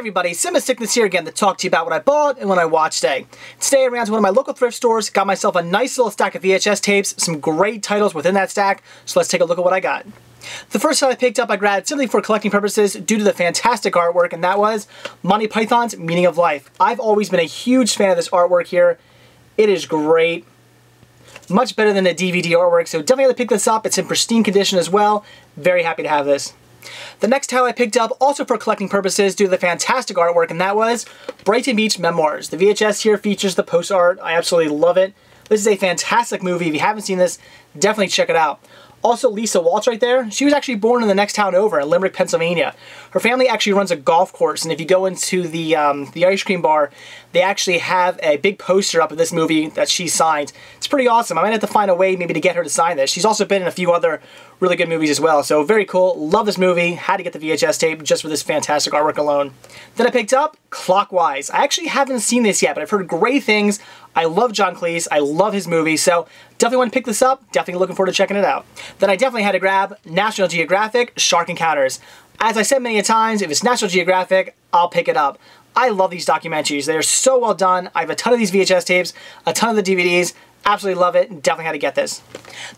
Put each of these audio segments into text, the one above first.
everybody, Cinema Sickness here again to talk to you about what I bought and what I watched today. Today I ran to one of my local thrift stores, got myself a nice little stack of VHS tapes, some great titles within that stack, so let's take a look at what I got. The first title I picked up I grabbed simply for collecting purposes due to the fantastic artwork, and that was Monty Python's Meaning of Life. I've always been a huge fan of this artwork here. It is great. Much better than the DVD artwork, so definitely have to pick this up. It's in pristine condition as well. Very happy to have this. The next title I picked up, also for collecting purposes due to the fantastic artwork, and that was Brighton Beach Memoirs. The VHS here features the post art. I absolutely love it. This is a fantastic movie. If you haven't seen this, definitely check it out. Also, Lisa Waltz right there, she was actually born in the next town over in Limerick, Pennsylvania. Her family actually runs a golf course, and if you go into the ice cream bar, they actually have a big poster up of this movie that she signed. It's pretty awesome. I might have to find a way maybe to get her to sign this. She's also been in a few other really good movies as well, so very cool. Love this movie. Had to get the VHS tape just for this fantastic artwork alone. Then I picked up Clockwise. I actually haven't seen this yet, but I've heard great things. I love John Cleese. I love his movies, so definitely want to pick this up. Definitely looking forward to checking it out. Then I definitely had to grab National Geographic Shark Encounters. As I said many a times, if it's National Geographic, I'll pick it up. I love these documentaries. They're so well done. I have a ton of these VHS tapes, a ton of the DVDs. Absolutely love it, and definitely had to get this.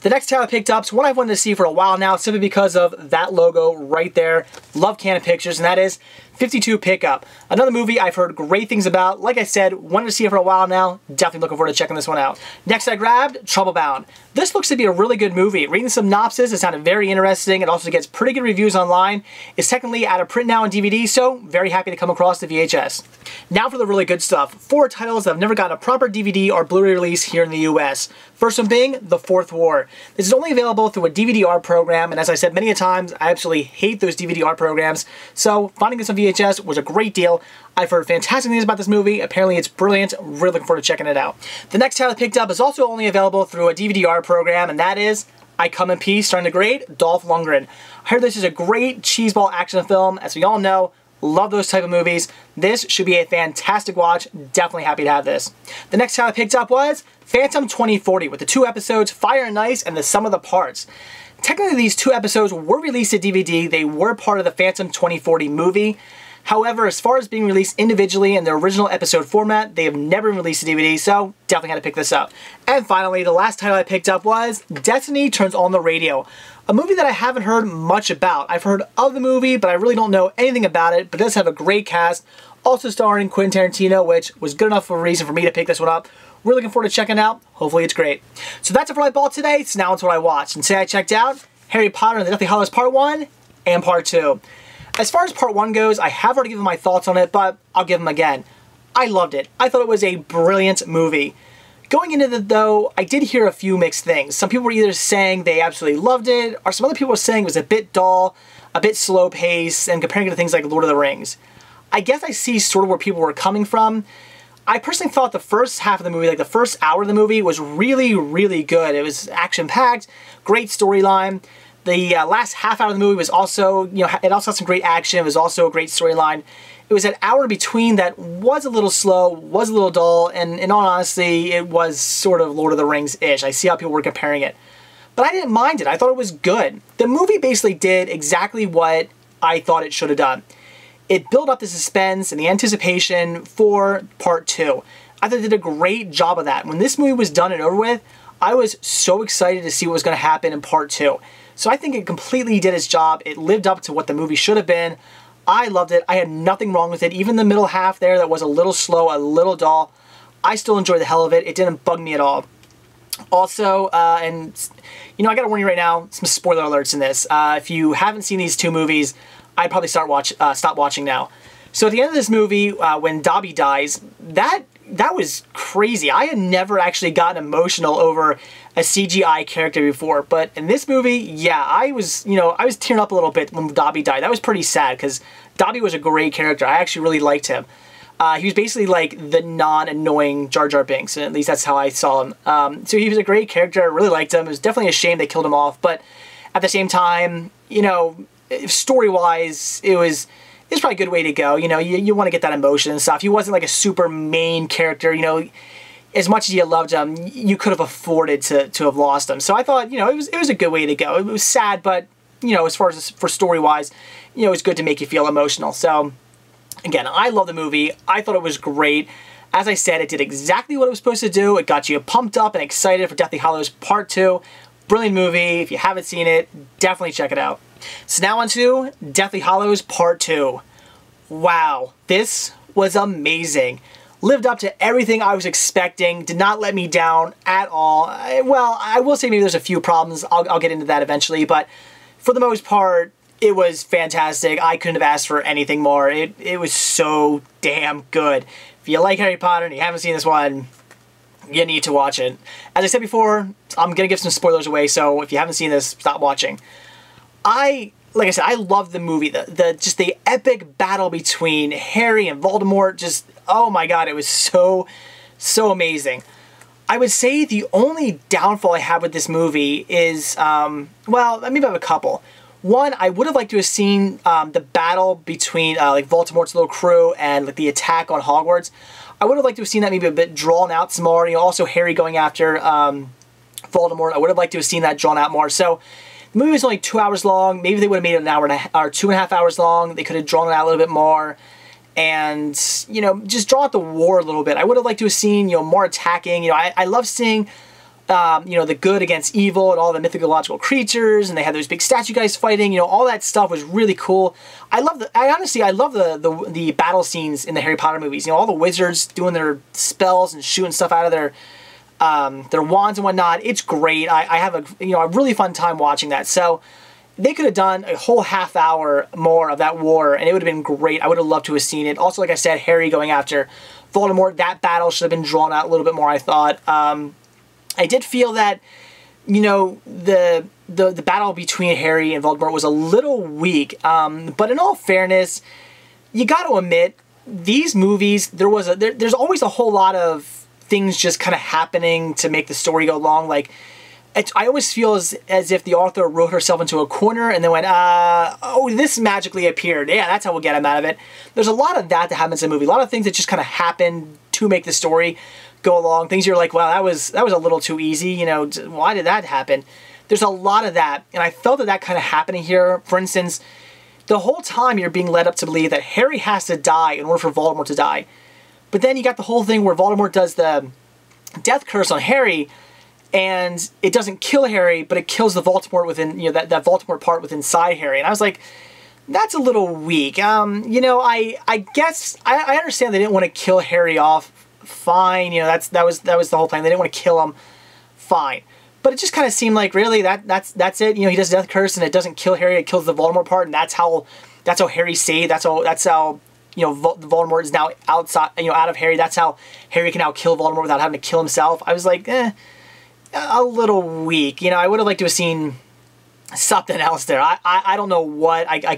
The next title I picked up is one I've wanted to see for a while now, simply because of that logo right there. Love Canon Pictures, and that is 52 Pickup. Another movie I've heard great things about. Like I said, wanted to see it for a while now. Definitely looking forward to checking this one out. Next I grabbed Trouble Bound. This looks to be a really good movie. Reading the synopsis, it sounded very interesting. It also gets pretty good reviews online. It's technically out of print now on DVD, so very happy to come across the VHS. Now for the really good stuff. 4 titles that have never gotten a proper DVD or Blu-ray release here in the US. First one being The Fourth War. This is only available through a DVD art program, and as I said many a times, I absolutely hate those DVD art programs, so finding this on VHS was a great deal. I've heard fantastic things about this movie. Apparently it's brilliant. Really looking forward to checking it out. The next title I picked up is also only available through a DVD art program, and that is I Come in Peace, starring the great Dolph Lundgren. I heard this is a great cheeseball action film. As we all know, love those type of movies. This should be a fantastic watch. Definitely happy to have this. The next title I picked up was Phantom 2040 with the 2 episodes, Fire and Ice and the Sum of the Parts. Technically, these 2 episodes were released at DVD. They were part of the Phantom 2040 movie. However, as far as being released individually in their original episode format, they have never been released to DVD, so definitely had to pick this up. And finally, the last title I picked up was Destiny Turns on the Radio. A movie that I haven't heard much about. I've heard of the movie, but I really don't know anything about it, but it does have a great cast. Also starring Quentin Tarantino, which was good enough of a reason for me to pick this one up. Really looking forward to checking it out. Hopefully it's great. So that's it for what I bought today. So now it's what I watched. And today I checked out Harry Potter and the Deathly Hallows Part 1 and Part 2. As far as Part 1 goes, I have already given my thoughts on it, but I'll give them again. I loved it. I thought it was a brilliant movie. Going into it though, I did hear a few mixed things. Some people were either saying they absolutely loved it, or some other people were saying it was a bit dull, a bit slow paced, and comparing it to things like Lord of the Rings. I guess I see sort of where people were coming from. I personally thought the first half of the movie, like the first hour of the movie, was really, really good. It was action-packed, great storyline. The last half hour of the movie was also, it also had some great action. It was also a great storyline. It was an hour in between that was a little slow, was a little dull, and in all honesty, it was sort of Lord of the Rings-ish. I see how people were comparing it. But I didn't mind it. I thought it was good. The movie basically did exactly what I thought it should have done. It built up the suspense and the anticipation for Part 2. I thought it did a great job of that. When this movie was done and over with, I was so excited to see what was going to happen in Part 2. So I think it completely did its job. It lived up to what the movie should have been. I loved it. I had nothing wrong with it. Even the middle half there that was a little slow, a little dull, I still enjoyed the hell of it. It didn't bug me at all. Also, I gotta warn you right now, some spoiler alerts in this. If you haven't seen these 2 movies, I'd probably stop watching now. So at the end of this movie, when Dobby dies, that was crazy. I had never actually gotten emotional over a CGI character before, but in this movie, yeah, I was tearing up a little bit when Dobby died. That was pretty sad because Dobby was a great character. I actually really liked him. He was basically like the non-annoying Jar Jar Binks, and at least that's how I saw him. So he was a great character. I really liked him. It was definitely a shame they killed him off, but at the same time, story-wise, it's probably a good way to go. You want to get that emotion and stuff. He wasn't like a super main character, as much as you loved him, you could have afforded to have lost him. So I thought, it was a good way to go. It was sad, but, as far as for story-wise, it was good to make you feel emotional. So Again, I love the movie. I thought it was great. As I said, it did exactly what it was supposed to do. It got you pumped up and excited for Deathly Hallows Part 2. Brilliant movie. If you haven't seen it, definitely check it out. So now on to Deathly Hallows Part 2. Wow, this was amazing. Lived up to everything I was expecting. Did not let me down at all. Well, I will say maybe there's a few problems. I'll get into that eventually, but for the most part, it was fantastic. I couldn't have asked for anything more. It was so damn good. If you like Harry Potter and you haven't seen this one, you need to watch it. As I said before, I'm going to give some spoilers away, so if you haven't seen this, stop watching. Like I said, I love the movie. Just the epic battle between Harry and Voldemort, just, oh my god, it was so amazing. I would say the only downfall I have with this movie is, well, maybe I have a couple. One, I would have liked to have seen the battle between like Voldemort's little crew and like the attack on Hogwarts. I would have liked to have seen that maybe a bit drawn out some more. You know, also Harry going after Voldemort. I would have liked to have seen that drawn out more. So the movie was only 2 hours long. Maybe they would have made it an hour and a half, or 2.5 hours long. They could have drawn it out a little bit more, and you know, just draw out the war a little bit. I would have liked to have seen, you know, more attacking. You know, I love seeing you know, the good against evil and all the mythological creatures, and they had those big statue guys fighting. You know, all that stuff was really cool. I honestly love the battle scenes in the Harry Potter movies. You know, all the wizards doing their spells and shooting stuff out of their wands and whatnot. It's great. I have a really fun time watching that. So they could have done a whole half hour more of that war, and it would have been great. I would have loved to have seen it. Also, like I said, Harry going after Voldemort, that battle should have been drawn out a little bit more, I thought. I did feel that, you know, the battle between Harry and Voldemort was a little weak. But in all fairness, you got to admit, these movies, there's always a whole lot of things just kind of happening to make the story go along. Like, I always feel as if the author wrote herself into a corner and then went, oh, this magically appeared. Yeah, that's how we'll get him out of it. There's a lot of that happens in the movie. A lot of things that just kind of happen to make the story go along. Things you're like, wow, that was a little too easy. You know, why did that happen? There's a lot of that, and I felt that kind of happening here. For instance, the whole time you're being led up to believe that Harry has to die in order for Voldemort to die. But then you got the whole thing where Voldemort does the death curse on Harry, and it doesn't kill Harry, but it kills the Voldemort within, you know, that Voldemort part within inside Harry. And I was like, that's a little weak. You know, I guess I understand they didn't want to kill Harry off. Fine, you know, that was the whole plan. They didn't want to kill him. Fine. But it just kind of seemed like, really, that's it. You know, he does death curse and it doesn't kill Harry, it kills the Voldemort part, and that's how Harry's saved. That's how you know, Voldemort is now outside, you know, out of Harry. That's how Harry can now kill Voldemort without having to kill himself. I was like, a little weak. You know, I would have liked to have seen something else there. I don't know what. I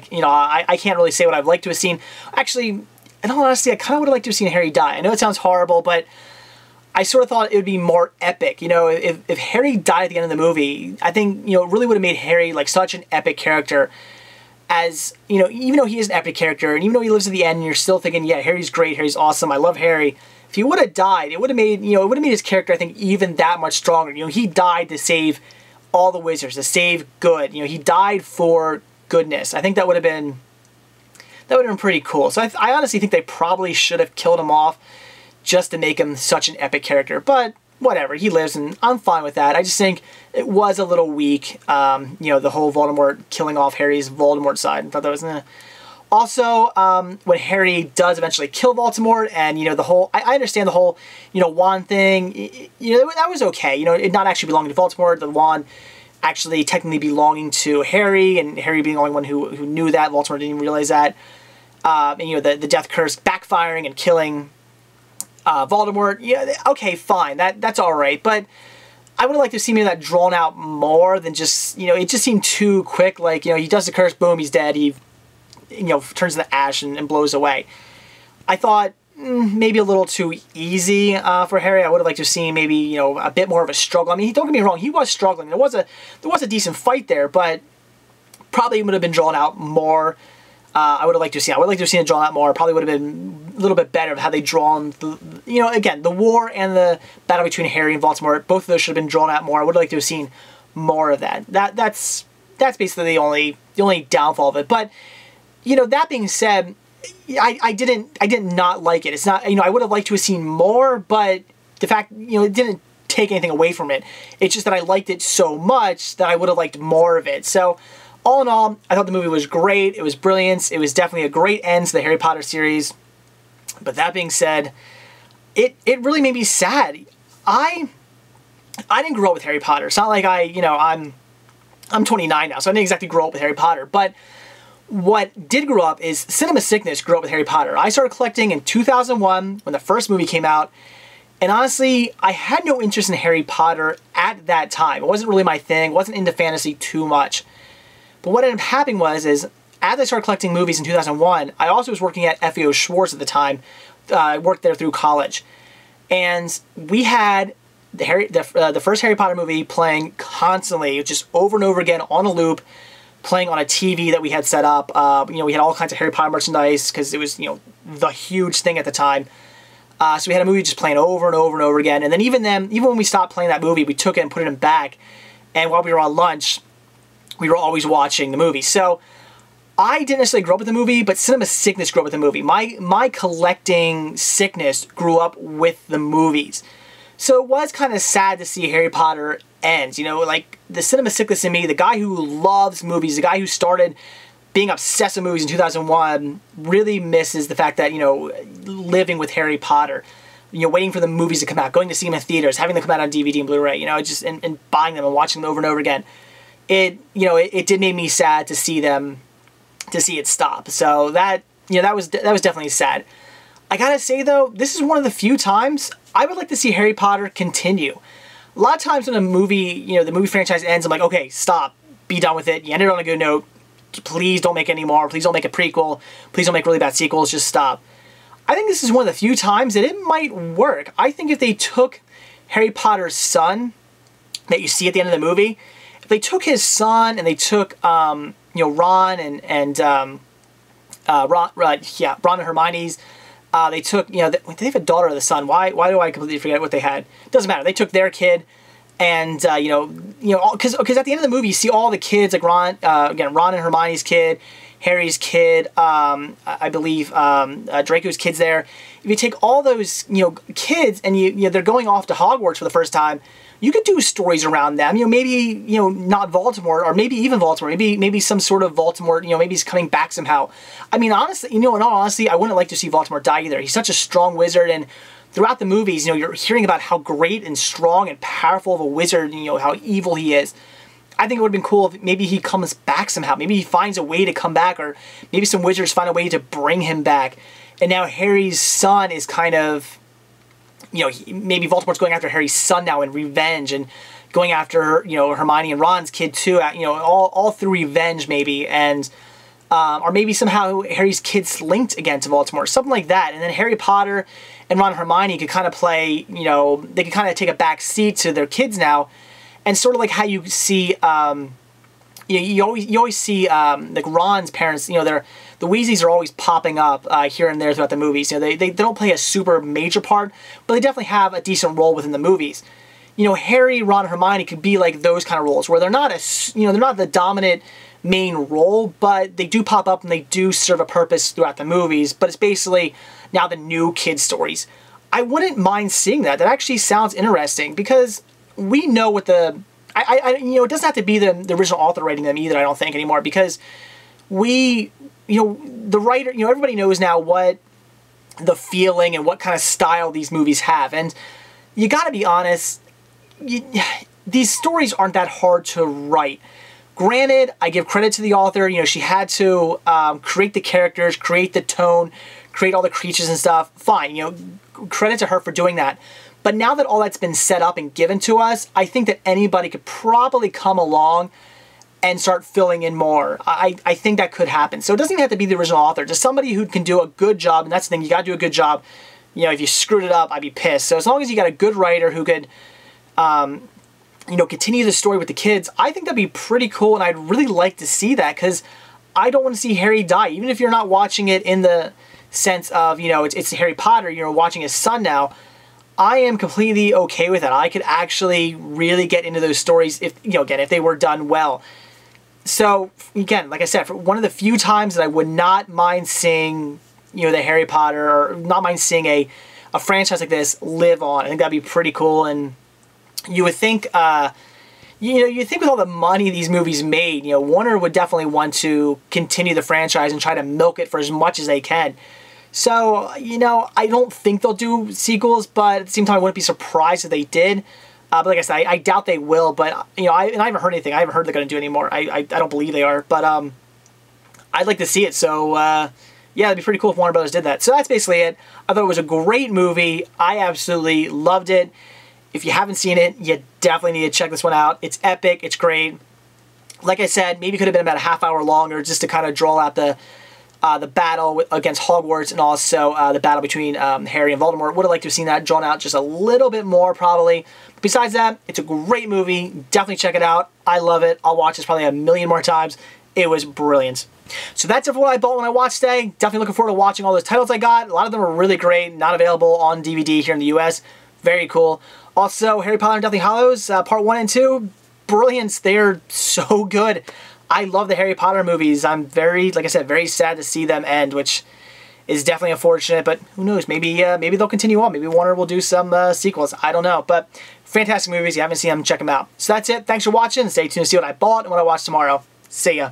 can't really say what I'd like to have seen. Actually, in all honesty, I kind of would have liked to have seen Harry die. I know it sounds horrible, but I sort of thought it would be more epic. You know, if Harry died at the end of the movie, I think, you know, it really would have made Harry like such an epic character. As, you know, even though he is an epic character, and even though he lives to the end, and you're still thinking, yeah, Harry's great, Harry's awesome, I love Harry. If he would have died, it would have made, you know, it would have made his character, I think, even that much stronger. You know, he died to save all the wizards, to save good. You know, he died for goodness. I think that would have been pretty cool. So I honestly think they probably should have killed him off just to make him such an epic character. But whatever, he lives, and I'm fine with that. I just think it was a little weak, you know, the whole Voldemort killing off Harry's Voldemort side. I thought that was, Also, when Harry does eventually kill Voldemort, and, you know, the whole, I understand the whole, you know, wand thing, you know, that was okay. You know, it not actually belonging to Voldemort, the wand actually technically belonging to Harry, and Harry being the only one who knew that. Voldemort didn't even realize that. And, you know, the death curse backfiring and killing Voldemort. Yeah, okay, fine, that's all right. But I would have liked to see maybe that drawn out more than just, you know, it just seemed too quick. Like, you know, he does the curse, boom, he's dead. He, you know, turns into ash and blows away. I thought maybe a little too easy for Harry. I would have liked to see maybe, you know, a bit more of a struggle. I mean, don't get me wrong, he was struggling. There was a decent fight there, but probably would have been drawn out more. I would have liked to see it drawn out more. Probably would have been a little bit better of how they drawn, you know, again, the war and the battle between Harry and Voldemort. Both of those should have been drawn out more. I would have liked to have seen more of that. That's basically the only downfall of it. But, you know, that being said, I didn't not like it. It's not, you know, I would have liked to have seen more, but the fact, you know, it didn't take anything away from it. It's just that I liked it so much that I would have liked more of it. So all in all, I thought the movie was great. It was brilliant. It was definitely a great end to the Harry Potter series. But that being said, it really made me sad. I didn't grow up with Harry Potter. It's not like I'm 29 now, so I didn't exactly grow up with Harry Potter. But what did grow up is cinema sickness grew up with Harry Potter. I started collecting in 2001 when the first movie came out. And honestly, I had no interest in Harry Potter at that time. It wasn't really my thing. Wasn't into fantasy too much. But what ended up happening was, as I started collecting movies in 2001, I also was working at FAO Schwartz at the time. I worked there through college. And we had the first Harry Potter movie playing constantly, just over and over again on a loop, playing on a TV that we had set up. You know, we had all kinds of Harry Potter merchandise because it was, you know, the huge thing at the time. So we had a movie just playing over and over and over again. And then even when we stopped playing that movie, we took it and put it in back. And while we were on lunch, we were always watching the movie. So I didn't necessarily grow up with the movie, but cinema sickness grew up with the movie. My collecting sickness grew up with the movies. So it was kind of sad to see Harry Potter end. You know, like the cinema sickness in me, the guy who loves movies, the guy who started being obsessed with movies in 2001, really misses the fact that, you know, living with Harry Potter, you know, waiting for the movies to come out, going to see them in theaters, having them come out on DVD and Blu-ray, you know, just and buying them and watching them over and over again. It did make me sad to see it stop. So that, you know, that was definitely sad. I gotta say though, this is one of the few times I would like to see Harry Potter continue. A lot of times when a movie, you know, the movie franchise ends, I'm like, okay, stop, be done with it. You ended on a good note. Please don't make any more. Please don't make a prequel. Please don't make really bad sequels. Just stop. I think this is one of the few times that it might work. I think if they took Harry Potter's son that you see at the end of the movie, if they took his son and they took, you know, Ron and Ron and Hermione's, they took, you know, they have a daughter or the son. Why do I completely forget what they had? Doesn't matter. They took their kid. And, you know, because at the end of the movie, you see all the kids, like Ron and Hermione's kid, Harry's kid, I believe Draco's kid's there. If you take all those, you know, kids and you know, they're going off to Hogwarts for the first time, you could do stories around them. You know, maybe, you know, not Voldemort, or maybe even Voldemort, maybe some sort of Voldemort, you know, maybe he's coming back somehow. I mean, honestly, you know, in all honesty, I wouldn't like to see Voldemort die either. He's such a strong wizard, and throughout the movies, you know, you're hearing about how great and strong and powerful of a wizard, you know, how evil he is. I think it would have been cool if maybe he comes back somehow. Maybe he finds a way to come back, or maybe some wizards find a way to bring him back. And now Harry's son is kind of, you know, maybe Voldemort's going after Harry's son now in revenge, and going after, you know, Hermione and Ron's kid too, you know, all through revenge maybe, and or maybe somehow Harry's kid's linked again to Voldemort, something like that. And then Harry Potter and Ron and Hermione could kind of play, you know, they could kind of take a back seat to their kids now, and sort of like how you see, you always see like Ron's parents, you know, the Weasleys are always popping up here and there throughout the movies. You know, they don't play a super major part, but they definitely have a decent role within the movies. You know, Harry, Ron, and Hermione could be like those kind of roles where they're not they're not the dominant main role, but they do pop up and they do serve a purpose throughout the movies. But it's basically now the new kid stories. I wouldn't mind seeing that. That actually sounds interesting, because we know what you know, it doesn't have to be the original author writing them either, I don't think, anymore, because you know, the writer, you know, everybody knows now what the feeling and what kind of style these movies have. And you gotta be honest, these stories aren't that hard to write. Granted, I give credit to the author, you know, she had to create the characters, create the tone, create all the creatures and stuff. Fine, you know, credit to her for doing that. But now that all that's been set up and given to us, I think that anybody could probably come along and start filling in more. I think that could happen. So it doesn't even have to be the original author, just somebody who can do a good job. And that's the thing, you gotta do a good job. You know, if you screwed it up, I'd be pissed. So as long as you got a good writer who could, you know, continue the story with the kids, I think that'd be pretty cool, and I'd really like to see that, because I don't want to see Harry die. Even if you're not watching it in the sense of, you know, it's Harry Potter, you're watching his son now, I am completely okay with that. I could actually really get into those stories if, you know, again, if they were done well. So, again, like I said, for one of the few times that I would not mind seeing you know, the Harry Potter, or not mind seeing a franchise like this live on. I think that'd be pretty cool. And you would think, you know, you think with all the money these movies made, you know, Warner would definitely want to continue the franchise and try to milk it for as much as they can. So, you know, I don't think they'll do sequels, but at the same time, I wouldn't be surprised if they did. But like I said, I doubt they will. But, you know, I haven't heard anything. I haven't heard they're going to do any more. I don't believe they are. But I'd like to see it. So, yeah, it'd be pretty cool if Warner Brothers did that. So that's basically it. I thought it was a great movie. I absolutely loved it. If you haven't seen it, you definitely need to check this one out. It's epic. It's great. Like I said, maybe it could have been about a half hour longer just to kind of draw out the battle against Hogwarts, and also the battle between Harry and Voldemort. Would have liked to have seen that drawn out just a little bit more, probably. But besides that, it's a great movie. Definitely check it out. I love it. I'll watch this probably a million more times. It was brilliant. So that's it for what I bought when I watched today. Definitely looking forward to watching all those titles I got. A lot of them are really great. Not available on DVD here in the US. Very cool. Also, Harry Potter and Deathly Hallows, Part 1 and 2, brilliant. They're so good. I love the Harry Potter movies. I'm very, like I said, very sad to see them end, which is definitely unfortunate, but who knows? Maybe they'll continue on. Maybe Warner will do some sequels. I don't know, but fantastic movies. If you haven't seen them, check them out. So that's it. Thanks for watching. Stay tuned to see what I bought and what I watch tomorrow. See ya.